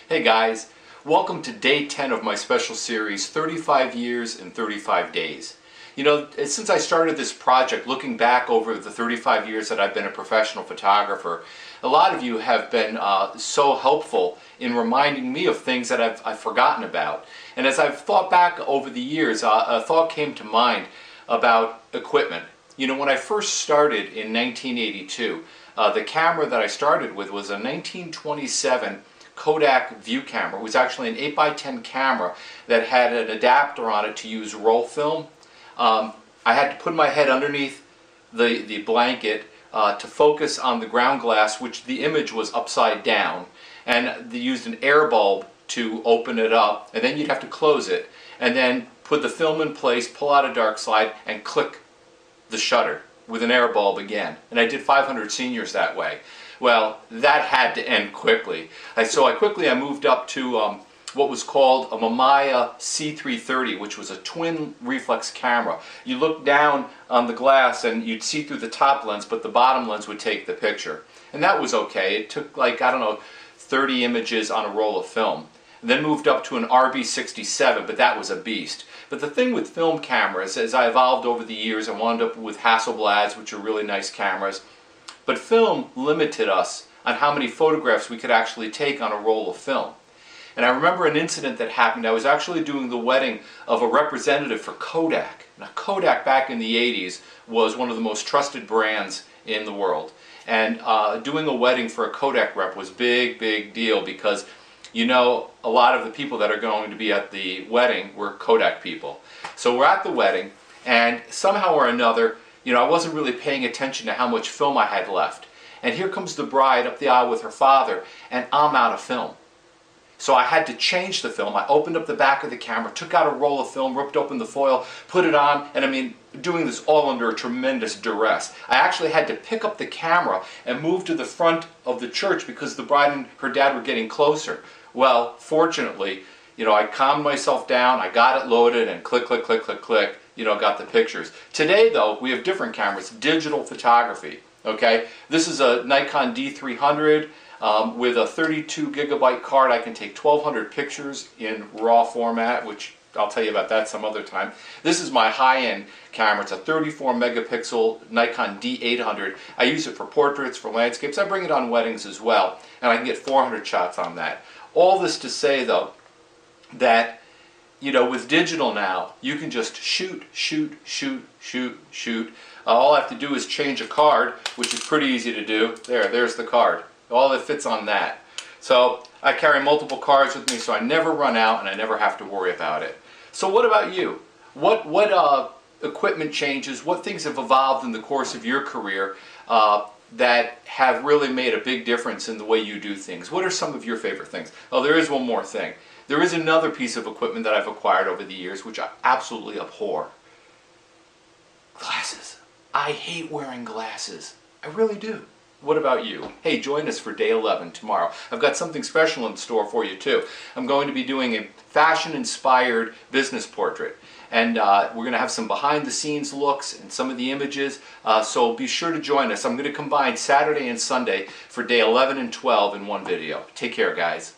Hey guys, welcome to day 10 of my special series, 35 Years in 35 Days. You know, since I started this project, looking back over the 35 years that I've been a professional photographer, a lot of you have been so helpful in reminding me of things that I've forgotten about. And as I've thought back over the years, a thought came to mind about equipment. You know, when I first started in 1982, the camera that I started with was a 1927 Kodak view camera. It was actually an 8x10 camera that had an adapter on it to use roll film. I had to put my head underneath the blanket to focus on the ground glass, which the image was upside down, and they used an air bulb to open it up, and then you'd have to close it and then put the film in place, pull out a dark slide, and click the shutter with an air bulb again. And I did 500 seniors that way. Well, that had to end quickly. So I moved up to what was called a Mamiya C330, which was a twin reflex camera. You look down on the glass and you'd see through the top lens, but the bottom lens would take the picture. And that was okay. It took, like, I don't know, 30 images on a roll of film. And then moved up to an RB67, but that was a beast. But the thing with film cameras, as I evolved over the years, I wound up with Hasselblads, which are really nice cameras. But film limited us on how many photographs we could actually take on a roll of film. And I remember an incident that happened. I was actually doing the wedding of a representative for Kodak. Now, Kodak back in the 80s was one of the most trusted brands in the world. And doing a wedding for a Kodak rep was big deal because, you know, a lot of the people that are going to be at the wedding were Kodak people. So we're at the wedding, and somehow or another, you know, I wasn't really paying attention to how much film I had left. And here comes the bride up the aisle with her father, and I'm out of film. So I had to change the film. I opened up the back of the camera, took out a roll of film, ripped open the foil, put it on, and I mean, doing this all under a tremendous duress. I actually had to pick up the camera and move to the front of the church because the bride and her dad were getting closer. Well, fortunately, you know, I calmed myself down, I got it loaded, and click, you know, got the pictures. Today, though, we have different cameras, digital photography, okay? This is a Nikon D300 with a 32 gigabyte card. I can take 1,200 pictures in RAW format, which I'll tell you about that some other time. This is my high-end camera. It's a 34 megapixel Nikon D800. I use it for portraits, for landscapes. I bring it on weddings as well, and I can get 400 shots on that. All this to say, though, that, you know, with digital now, you can just shoot. All I have to do is change a card, which is pretty easy to do. There's the card. All that fits on that. So I carry multiple cards with me, so I never run out and I never have to worry about it. So what about you? What equipment changes, what things have evolved in the course of your career that have really made a big difference in the way you do things? What are some of your favorite things? Oh, there is one more thing. There is another piece of equipment that I've acquired over the years which I absolutely abhor. Glasses. I hate wearing glasses. I really do. What about you? Hey, join us for day 11 tomorrow. I've got something special in store for you too. I'm going to be doing a fashion-inspired business portrait. And we're going to have some behind-the-scenes looks and some of the images, so be sure to join us. I'm going to combine Saturday and Sunday for day 11 and 12 in one video. Take care, guys.